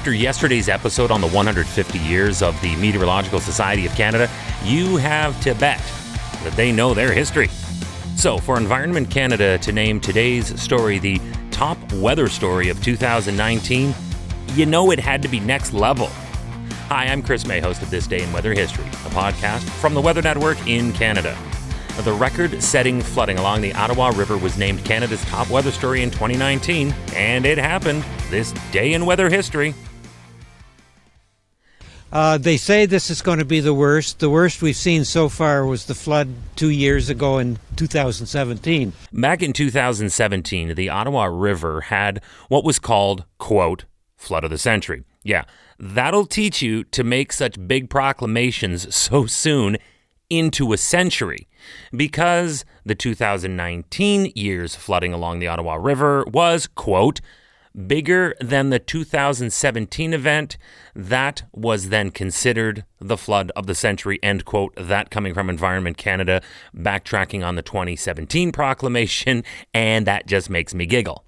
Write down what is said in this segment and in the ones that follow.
After yesterday's episode on the 150 years of the Meteorological Society of Canada, you have to bet that they know their history. So, for Environment Canada to name today's story the top weather story of 2019, you know it had to be next level. Hi, I'm Chris May, host of This Day in Weather History, a podcast from the Weather Network in Canada. The record-setting flooding along the Ottawa River was named Canada's top weather story in 2019, and it happened this day in weather history. They say this is going to be the worst. The worst we've seen so far was the flood 2 years ago in 2017. Back in 2017, the Ottawa River had what was called, quote, flood of the century. Yeah, that'll teach you to make such big proclamations so soon into a century, because the 2019 year's flooding along the Ottawa River was, quote, bigger than the 2017 event that was then considered the flood of the century, end quote. That coming from Environment Canada, backtracking on the 2017 proclamation, and that just makes me giggle.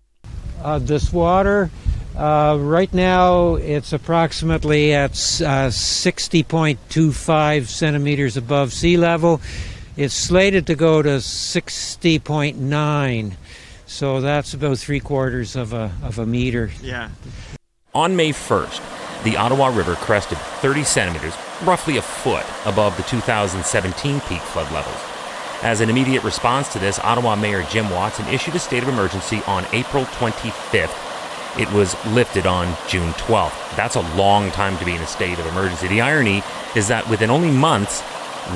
This water, right now it's approximately at 60.25 centimeters above sea level. It's slated to go to 60.9. So that's about 3/4 of a meter. Yeah. On May 1st, the Ottawa River crested 30 centimeters, roughly a foot above the 2017 peak flood levels. As an immediate response to this, Ottawa Mayor Jim Watson issued a state of emergency on April 25th. It was lifted on June 12th. That's a long time to be in a state of emergency. The irony is that within only months,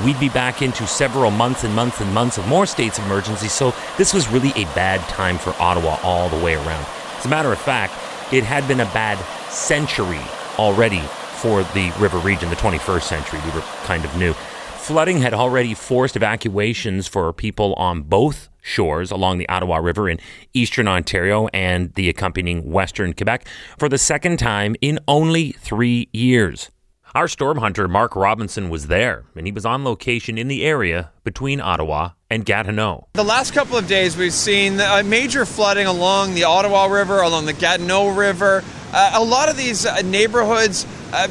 we'd be back into several months and months and months of more states of emergency, so this was really a bad time for Ottawa all the way around. As a matter of fact, it had been a bad century already for the river region, the 21st century. We were kind of new. Flooding had already forced evacuations for people on both shores along the Ottawa River in eastern Ontario and the accompanying western Quebec for the second time in only 3 years. Our storm hunter, Mark Robinson, was there, and he was on location in the area between Ottawa and Gatineau. The last couple of days, we've seen major flooding along the Ottawa River, along the Gatineau River. A lot of these neighborhoods,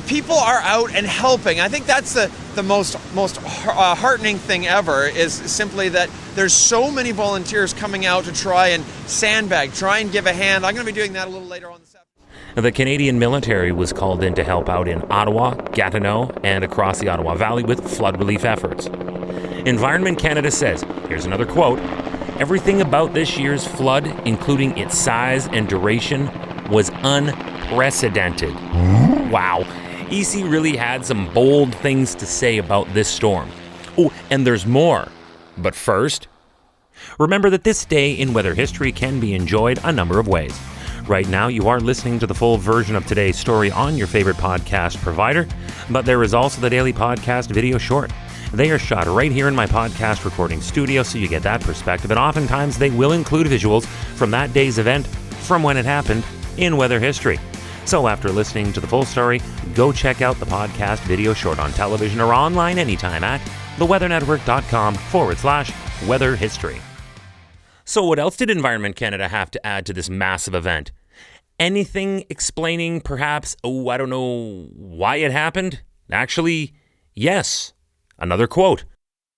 people are out and helping. I think that's the most heartening thing ever, is simply that there's so many volunteers coming out to try and sandbag, try and give a hand. I'm going to be doing that a little later on this afternoon. The Canadian military was called in to help out in Ottawa, Gatineau, and across the Ottawa Valley with flood relief efforts. Environment Canada says, here's another quote, everything about this year's flood, including its size and duration, was unprecedented. Wow. EC really had some bold things to say about this storm. Oh, and there's more. But first, remember that this day in weather history can be enjoyed a number of ways. Right now, you are listening to the full version of today's story on your favorite podcast provider, but there is also the daily podcast video short. They are shot right here in my podcast recording studio, so you get that perspective, and oftentimes they will include visuals from that day's event, from when it happened, in weather history. So after listening to the full story, go check out the podcast video short on television or online anytime at theweathernetwork.com/weather history. So what else did Environment Canada have to add to this massive event? Anything explaining perhaps, I don't know why it happened? Actually, yes. Another quote.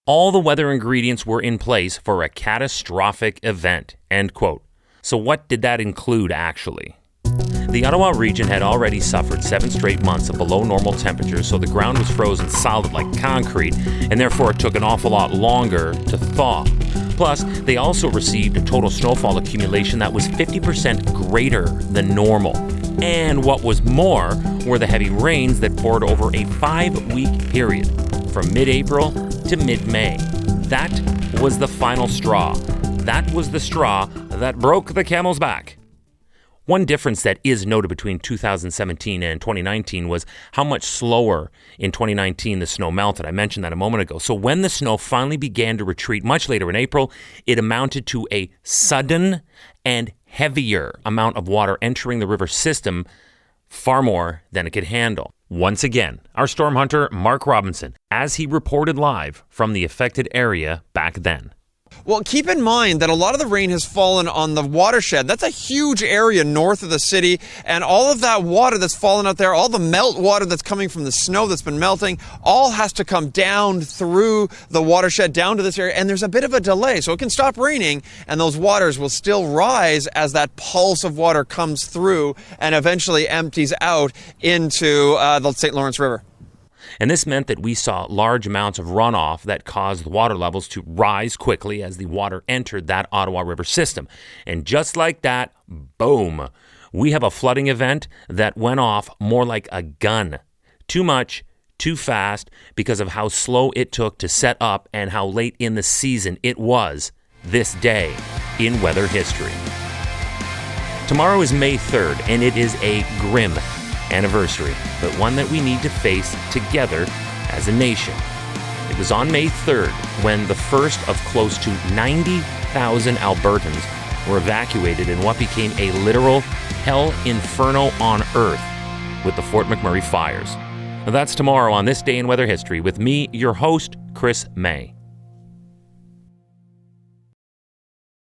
All the weather ingredients were in place for a catastrophic event, end quote. So what did that include actually? The Ottawa region had already suffered 7 straight months of below normal temperatures, so the ground was frozen solid like concrete, and therefore it took an awful lot longer to thaw. Plus, they also received a total snowfall accumulation that was 50% greater than normal. And what was more were the heavy rains that poured over a 5-week period from mid-April to mid-May. That was the final straw. That was the straw that broke the camel's back. One difference that is noted between 2017 and 2019 was how much slower in 2019 the snow melted. I mentioned that a moment ago. So when the snow finally began to retreat much later in April, it amounted to a sudden and heavier amount of water entering the river system, far more than it could handle. Once again, our storm hunter, Mark Robinson, as he reported live from the affected area back then. Well, keep in mind that a lot of the rain has fallen on the watershed. That's a huge area north of the city, and all of that water that's fallen out there, all the melt water that's coming from the snow that's been melting, all has to come down through the watershed down to this area, and there's a bit of a delay. So it can stop raining, and those waters will still rise as that pulse of water comes through and eventually empties out into the St. Lawrence River. And this meant that we saw large amounts of runoff that caused the water levels to rise quickly as the water entered that Ottawa River system. And just like that, boom, we have a flooding event that went off more like a gun. Too much, too fast, because of how slow it took to set up and how late in the season it was this day in weather history. Tomorrow is May 3rd, and it is a grim anniversary, but one that we need to face together as a nation. It was on May 3rd when the first of close to 90,000 Albertans were evacuated in what became a literal hell inferno on earth with the Fort McMurray fires. Now that's tomorrow on This Day in Weather History with me, your host, Chris May.